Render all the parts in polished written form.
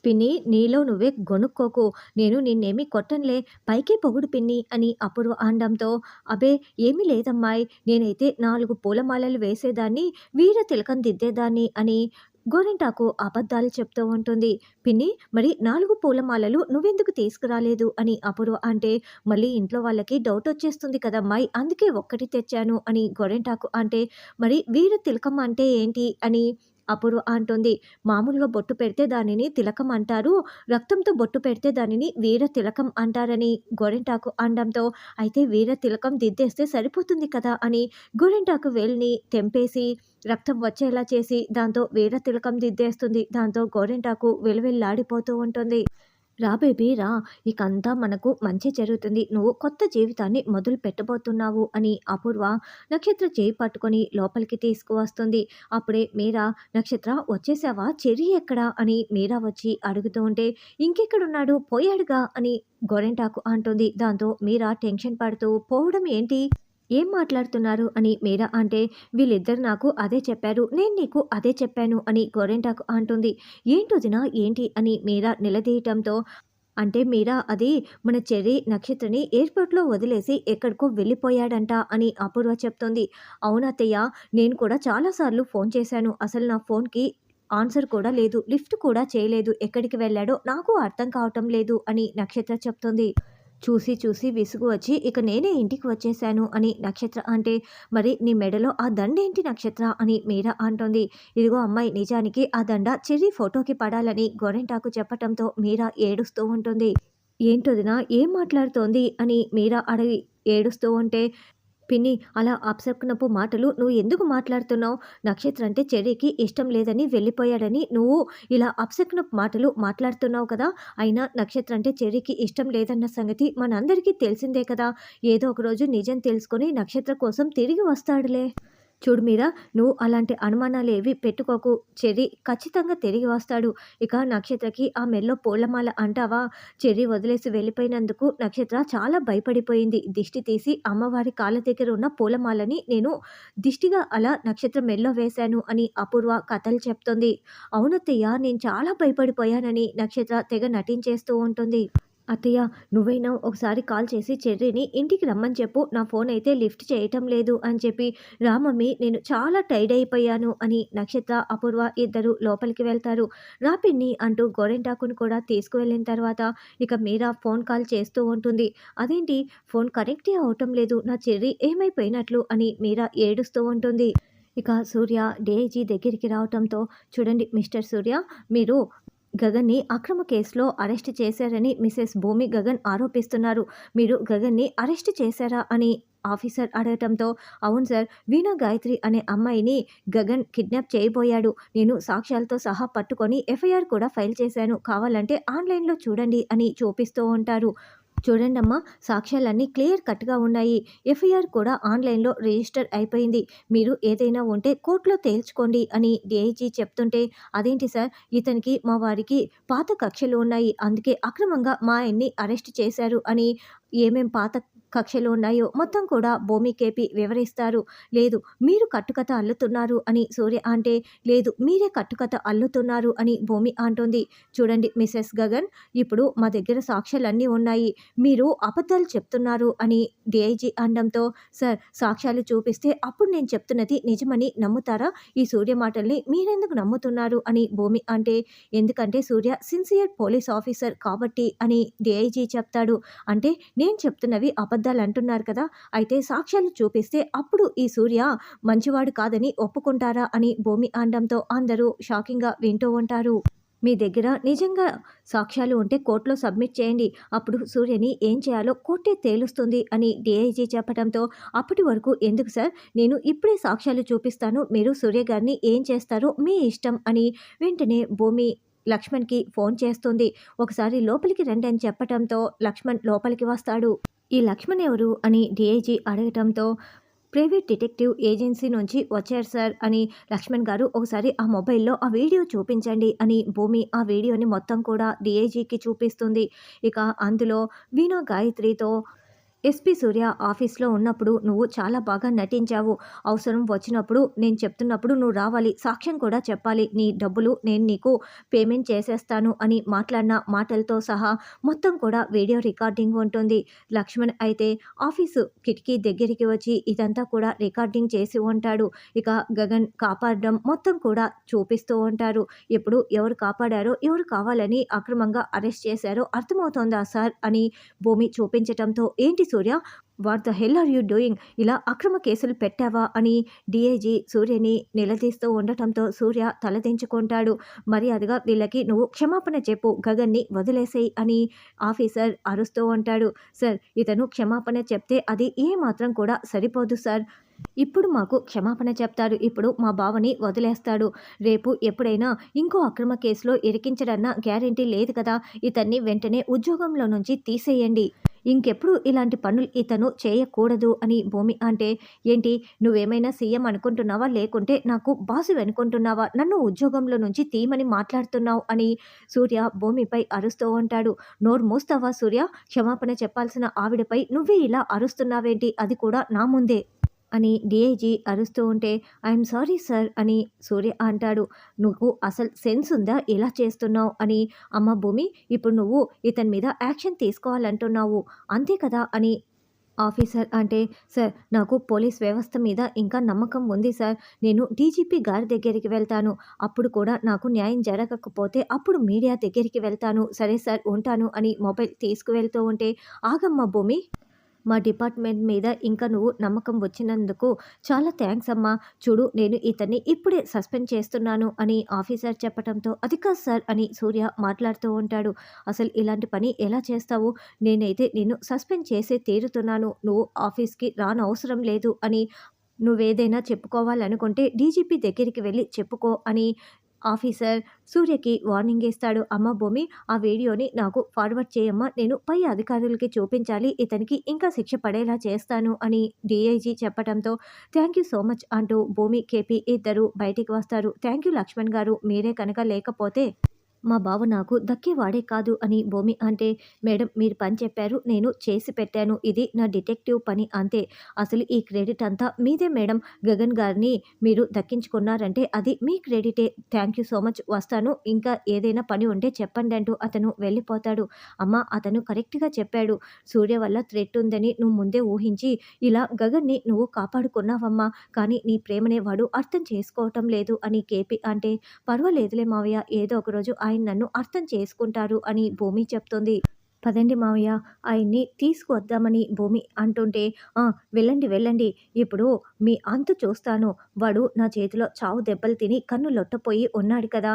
పిన్ని నీలో నువ్వే గొనుక్కోకు. నేను నిన్నేమి కొట్టనులే. పైకే పొగుడు పిన్ని అని అపూర్వ అనడంతో, అబ్బే ఏమీ లేదమ్మాయ్. నేనైతే 4 పూలమాలలు వేసేదాన్ని, వీర తిలకం దిద్దేదాన్ని అని గోరింటాకు అబద్ధాలు చెప్తూ ఉంటుంది. పిన్ని మరి 4 పూలమాలలు నువ్వెందుకు తీసుకురాలేదు అని అపూర్వ అంటే, మళ్ళీ ఇంట్లో వాళ్ళకి డౌటొచ్చేస్తుంది కదమ్మాయ్! అందుకే ఒక్కటి తెచ్చాను అని గోరింటాకు అంటే, మరి వీర తిలకం అంటే ఏంటి అని అపూర్వ అంటుంది. మామూలుగా బొట్టు పెడితే దానిని తిలకం అంటారు. రక్తంతో బొట్టు పెడితే దానిని వీర తిలకం అంటారని గోరింటాకు అనడంతో, అయితే వీర తిలకం దిద్దేస్తే సరిపోతుంది కదా అని గోరింటాకు వేలిని తెంపేసి రక్తం వచ్చేలా చేసి దాంతో వీర తిలకం దిద్దేస్తుంది. దాంతో గోరింటాకు విలవిల్లాడిపోతూ ఉంటుంది. రా బేబీ రా! ఇకంతా మనకు మంచే జరుగుతుంది. నువ్వు కొత్త జీవితాన్ని మొదలు పెట్టబోతున్నావు అని అపూర్వ నక్షత్ర చేయి పట్టుకొని లోపలికి తీసుకువస్తుంది. అప్పుడే మీరా, నక్షత్ర వచ్చేసావా? చెర్రీ ఎక్కడా? అని మీరా వచ్చి అడుగుతూ ఉంటే, ఇంకెక్కడున్నాడు? పోయాడుగా అని గోరింటాకు అంటుంది. దాంతో మీరా టెన్షన్ పడుతూ, పోవడం ఏంటి? ఏం మాట్లాడుతున్నారు అని మీరా అంటే, వీళ్ళిద్దరు నాకు అదే చెప్పారు. నేను నీకు అదే చెప్పాను అని గోరింటాకు అంటుంది. ఏంటొదినా ఏంటి అని మీరా నిలదీయటంతో, అంటే మీరా అది మన చెర్రీ నక్షత్రని ఎయిర్‌పోర్ట్‌లో వదిలేసి ఎక్కడికో వెళ్ళిపోయాడంట అని అపూర్వ చెప్తుంది. అవునత్తయ్య, నేను కూడా చాలా సార్లు ఫోన్ చేశాను. అసలు నా ఫోన్‌కి ఆన్సర్ కూడా లేదు. లిఫ్ట్ కూడా చేయలేదు. ఎక్కడికి వెళ్ళాడో నాకు అర్థం కావటం లేదు అని నక్షత్ర చెప్తుంది. చూసి చూసి విసుగు వచ్చి ఇక నేనే ఇంటికి వచ్చేసాను అని నక్షత్ర అంటే, మరి నీ మెడలో ఆ దండేంటి నక్షత్ర అని మీరా అంటుంది. ఇదిగో అమ్మాయి, నిజానికి ఆ దండ చెర్రీ ఫోటోకి పడాలని గోరింటాకు చెప్పటంతో మీరా ఏడుస్తూ ఉంటుంది. ఏంటొదినా ఏం మాట్లాడుతోంది అని మీరా అడిగి ఏడుస్తూ ఉంటే, పిన్ని అలా అపశకునపు మాటలు నువ్వు ఎందుకు మాట్లాడుతున్నావు? నక్షత్ర అంటే చెర్రీకి ఇష్టం లేదని వెళ్ళిపోయాడని నువ్వు ఇలా అపశకునపు మాటలు మాట్లాడుతున్నావు కదా! అయినా నక్షత్ర అంటే చెర్రీకి ఇష్టం లేదన్న సంగతి మనందరికీ తెలిసిందే కదా! ఏదో ఒక రోజు నిజం తెలుసుకొని నక్షత్ర కోసం తిరిగి వస్తాడులే. చూడు మీరా, నువ్వు అలాంటి అనుమానాలేవి పెట్టుకోకు. చెర్రీ ఖచ్చితంగా తిరిగి వస్తాడు. ఇక నక్షత్రకి ఆ మెడలో పూలమాల అంటావా? చెర్రీ వదిలేసి వెళ్ళిపోయినందుకు నక్షత్ర చాలా భయపడిపోయింది. దిష్టి తీసి అమ్మవారి కాళ్ళ దగ్గర ఉన్న పూలమాలని నేను దిష్టిగా అలా నక్షత్ర మెడలో వేశాను అని అపూర్వ కథలు చెప్తుంది. అవునత్తయ్య, నేను చాలా భయపడిపోయానని నక్షత్ర తెగ నటించేస్తూ ఉంటుంది. అత్తయ్య, నువ్వైనా ఒకసారి కాల్ చేసి చెర్రీని ఇంటికి రమ్మని చెప్పు. నా ఫోన్ అయితే లిఫ్ట్ చేయటం లేదు అని చెప్పి, రా మమ్మీ నేను చాలా టైర్డ్ అయిపోయాను అని నక్షత్ర, అపూర్వ ఇద్దరు లోపలికి వెళ్తారు. రా పిన్ని అంటూ గోరింటాకును కూడా తీసుకువెళ్ళిన తర్వాత ఇక మీరా ఫోన్ కాల్ చేస్తూ ఉంటుంది. అదేంటి ఫోన్ కనెక్టే అవటం లేదు, నా చెర్రీ ఏమైపోయినట్లు అని మీరా ఏడుస్తూ ఉంటుంది. ఇక సూర్య డేజీ దగ్గరికి రావటంతో, చూడండి మిస్టర్ సూర్య, మీరు గగన్‌ని అక్రమ కేసులో అరెస్ట్ చేశారని మిసెస్ భూమి గగన్ ఆరోపిస్తున్నారు. మీరు గగన్‌ని అరెస్ట్ చేశారా అని ఆఫీసర్ అడగటంతో, అవును సార్, వీణా గాయత్రి అనే అమ్మాయిని గగన్ కిడ్నాప్ చేయబోయాడు. నేను సాక్ష్యాలతో సహా పట్టుకొని ఎఫ్ఐఆర్ కూడా ఫైల్ చేశాను. కావాలంటే ఆన్‌లైన్‌లో చూడండి అని చూపిస్తూ ఉంటారు. చూడండమ్మా, సాక్ష్యాలన్నీ క్లియర్ కట్‌గా ఉన్నాయి. ఎఫ్ఐఆర్ కూడా ఆన్‌లైన్‌లో రిజిస్టర్ అయిపోయింది. మీరు ఏదైనా ఉంటే కోర్టులో తేల్చుకోండి అని డీఐజీ చెప్తుంటే, అదేంటి సార్, ఇతనికి మా వారికి పాత కక్షలు ఉన్నాయి. అందుకే అక్రమంగా మా ఆయన్ని అరెస్ట్ చేశారు అని ఏమేం పాత కక్షలు ఉన్నాయో మొత్తం కూడా భూమి కేపి వివరిస్తారు. లేదు, మీరు కట్టుకథ అల్లుతున్నారు అని సూర్య అంటే, లేదు మీరే కట్టుకథ అల్లుతున్నారు అని భూమి అంటుంది. చూడండి మిసెస్ గగన్, ఇప్పుడు మా దగ్గర సాక్ష్యాలన్నీ ఉన్నాయి. మీరు అబద్ధాలు చెప్తున్నారు అని డీఐజీ అనడంతో, సార్ సాక్ష్యాలు చూపిస్తే అప్పుడు నేను చెప్తున్నది నిజమని నమ్ముతారా? ఈ సూర్య మాటల్ని మీరెందుకు నమ్ముతున్నారు అని భూమి అంటే, ఎందుకంటే సూర్య సిన్సియర్ పోలీస్ ఆఫీసర్ కాబట్టి అని డీఐజీ చెప్తాడు. అంటే నేను చెప్తున్నవి అబద్ధాలు అంటున్నారు కదా! అయితే సాక్ష్యాలు చూపిస్తే అప్పుడు ఈ సూర్య మంచివాడు కాదని ఒప్పుకుంటారా అని భూమి అనడంతో అందరూ షాకింగ్‌గా వింటూ ఉంటారు. మీ దగ్గర నిజంగా సాక్ష్యాలు ఉంటే కోర్టులో సబ్మిట్ చేయండి. అప్పుడు సూర్యని ఏం చేయాలో కోర్టే తేలుస్తుంది అని డీఐజీ చెప్పడంతో, అప్పటి వరకు ఎందుకు సార్, నేను ఇప్పుడే సాక్ష్యాలు చూపిస్తాను. మీరు సూర్య గారిని ఏం చేస్తారో మీ ఇష్టం అని వెంటనే భూమి లక్ష్మణ్‌కి ఫోన్ చేస్తుంది. ఒకసారి లోపలికి రండి అని చెప్పటంతో లక్ష్మణ్ లోపలికి వస్తాడు. ఈ లక్ష్మణ్ ఎవరు అని డీఐజీ అడగటంతో, ప్రైవేట్ డిటెక్టివ్ ఏజెన్సీ నుంచి వచ్చారు సార్ అని లక్ష్మణ్ గారు, ఒకసారి ఆ మొబైల్‌లో ఆ వీడియో చూపించండి అని భూమి ఆ వీడియోని మొత్తం కూడా డీఐజీకి చూపిస్తుంది. ఇక అందులో వీణా గాయత్రితో, ఎస్పీ సూర్య ఆఫీస్లో ఉన్నప్పుడు నువ్వు చాలా బాగా నటించావు. అవసరం వచ్చినప్పుడు నేను చెప్తున్నప్పుడు నువ్వు రావాలి. సాక్ష్యం కూడా చెప్పాలి. నీ డబ్బులు నేను నీకు పేమెంట్ చేసేస్తాను అని మాట్లాడిన మాటలతో సహా మొత్తం కూడా వీడియో రికార్డింగ్ ఉంటుంది. లక్ష్మణ్ అయితే ఆఫీసు కిటికీ దగ్గరికి వచ్చి ఇదంతా కూడా రికార్డింగ్ చేసి ఉంటాడు. ఇక గగన్ కాపాడడం మొత్తం కూడా చూపిస్తూ ఉంటారు. ఇప్పుడు ఎవరు కాపాడారో, ఎవరు కావాలని అక్రమంగా అరెస్ట్ చేశారో అర్థమవుతోందా సార్ అని భూమి చూపించటంతో, ఏంటి Surya, what the hell are you doing, ఇలా అక్రమ కేసులు పెట్టావా అని డీఐజీ సూర్యని నిలదీస్తూ ఉండటంతో సూర్య తలదించుకుంటాడు. మర్యాదగా వీళ్ళకి నువ్వు క్షమాపణ చెప్పు, గగన్ని వదిలేసేయి అని ఆఫీసర్ అరుస్తూ ఉంటాడు. సార్, ఇతను క్షమాపణ చెప్తే అది ఏమాత్రం కూడా సరిపోదు సార్. ఇప్పుడు మాకు క్షమాపణ చెప్తాడు, ఇప్పుడు మా బావని వదిలేస్తాడు. రేపు ఎప్పుడైనా ఇంకో అక్రమ కేసులో ఇరికించడన్న గ్యారెంటీ లేదు కదా. ఇతన్ని వెంటనే ఉద్యోగంలో నుంచి తీసేయండి. ఇంకెప్పుడు ఇలాంటి పనులు ఇతను చేయకూడదు అని భూమి అంటే, ఏంటి నువ్వేమైనా సీఎం అనుకుంటున్నావా, లేకుంటే నాకు బాసు అనుకుంటున్నావా, నన్ను ఉద్యోగంలో నుంచి తీయమని మాట్లాడుతున్నావు అని సూర్య భూమిపై అరుస్తూ ఉంటాడు. నోరు మూస్తావా సూర్య, క్షమాపణ చెప్పాల్సిన ఆవిడపై నువ్వే ఇలా అరుస్తున్నావేంటి, అది కూడా నా ముందే అని డీఐజీ అరుస్తూ ఉంటే, ఐఎమ్ సారీ సార్ అని సూర్య అంటాడు. నువ్వు అసలు సెన్స్ ఉందా, ఇలా చేస్తున్నావు అని. అమ్మ భూమి, ఇప్పుడు నువ్వు ఇతని మీద యాక్షన్ తీసుకోవాలంటున్నావు అంతే కదా అని ఆఫీసర్ అంటే, సార్ నాకు పోలీస్ వ్యవస్థ మీద ఇంకా నమ్మకం ఉంది సార్. నేను డీజీపీ గారి దగ్గరికి వెళ్తాను. అప్పుడు కూడా నాకు న్యాయం జరగకపోతే అప్పుడు మీడియా దగ్గరికి వెళ్తాను. సరే సార్, ఉంటాను అని మొబైల్ తీసుకువెళ్తూ ఉంటే, ఆగమ్మ భూమి, మా డిపార్ట్మెంట్ మీద ఇంకా నువ్వు నమ్మకం వచ్చినందుకు చాలా థ్యాంక్స్ అమ్మా. చూడు, నేను ఇతన్ని ఇప్పుడే సస్పెండ్ చేస్తున్నాను అని ఆఫీసర్ చెప్పడంతో, అది కాదు సార్ అని సూర్య మాట్లాడుతూ ఉంటాడు. అసలు ఇలాంటి పని ఎలా చేస్తావు, నేనైతే నిన్ను సస్పెండ్ చేసే తీరుతున్నాను. నువ్వు ఆఫీస్కి రానవసరం లేదు అని, నువ్వేదైనా చెప్పుకోవాలనుకుంటే డీజీపీ దగ్గరికి వెళ్ళి చెప్పుకో అని ఆఫీసర్ సూర్యకి వార్నింగ్ ఇస్తాడు. అమ్మ భూమి, ఆ వీడియోని నాకు ఫార్వర్డ్ చేయమ్మా, నేను పై అధికారులకి చూపించాలి, ఇతనికి ఇంకా శిక్ష పడేలా చేస్తాను అని డీఐజీ చెప్పడంతో, థ్యాంక్ యూ సో మచ్ అంటూ భూమి, కేపీ ఇద్దరు బయటికి వస్తారు. థ్యాంక్ యూ లక్ష్మణ్ గారు, మీరే కనుక లేకపోతే మా బావ నాకు దక్కేవాడే కాదు అని భూమి అంటే, మేడం మీరు పని చెప్పారు, నేను చేసి పెట్టాను, ఇది నా డిటెక్టివ్ పని అంతే. అసలు ఈ క్రెడిట్ అంతా మీదే మేడం. గగన్ గారిని మీరు దక్కించుకున్నారంటే అది మీ క్రెడిటే. థ్యాంక్ యూ సో మచ్, వస్తాను, ఇంకా ఏదైనా పని ఉంటే చెప్పండి అంటూ అతను వెళ్ళిపోతాడు. అమ్మ, అతను కరెక్ట్గా చెప్పాడు. సూర్య వల్ల థ్రెట్ ఉందని నువ్వు ముందే ఊహించి ఇలా గగన్ని నువ్వు కాపాడుకున్నావమ్మా. కానీ నీ ప్రేమనే వాడు అర్థం చేసుకోవటం లేదు అని కేపీ అంటే, పర్వాలేదులే మావయ్య, ఏదో ఒకరోజు ఆయన నన్ను అర్థం చేసుకుంటారు అని భూమి చెప్తుంది. పదండి మావయ్య, ఆయన్ని తీసుకువద్దామని భూమి అంటుంటే, వెళ్ళండి వెళ్ళండి, ఇప్పుడు మీ అంతు చూస్తాను. వాడు నా చేతిలో చావు దెబ్బలు తిని కన్ను లొట్టపోయి ఉన్నాడు కదా,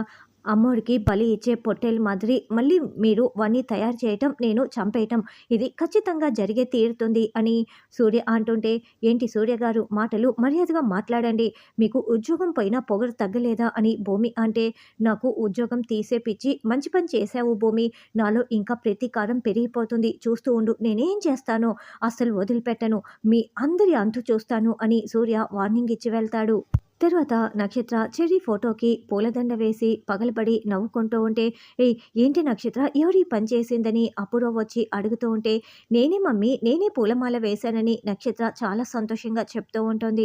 అమ్మోడికి బలి ఇచ్చే పొట్టేలు మాదిరి మళ్ళీ మీరు వాణ్ణి తయారు చేయటం, నేను చంపేయటం, ఇది ఖచ్చితంగా జరిగే తీరుతుంది అని సూర్య అంటుంటే, ఏంటి సూర్య గారు, మాటలు మర్యాదగా మాట్లాడండి, మీకు ఉద్యోగం పోయినా పొగరు తగ్గలేదా అని భూమి అంటే, నాకు ఉద్యోగం తీసేపిచ్చి మంచి పని చేశావు భూమి, నాలో ఇంకా ప్రతీకారం పెరిగిపోతుంది, చూస్తూ ఉండు, నేనేం చేస్తానో అస్సలు వదిలిపెట్టను, మీ అందరి అంతు చూస్తాను అని సూర్య వార్నింగ్ ఇచ్చి వెళ్తాడు. తర్వాత నక్షత్ర చెర్రీ ఫోటోకి పూలదండ వేసి పగలబడి నవ్వుకుంటూ ఉంటే, ఏయ్ ఏంటి నక్షత్ర, ఎవరి పని చేసిందని అపూర్వ వచ్చి అడుగుతూ ఉంటే, నేనే మమ్మీ, నేనే పూలమాల వేశానని నక్షత్ర చాలా సంతోషంగా చెప్తూ ఉంటుంది.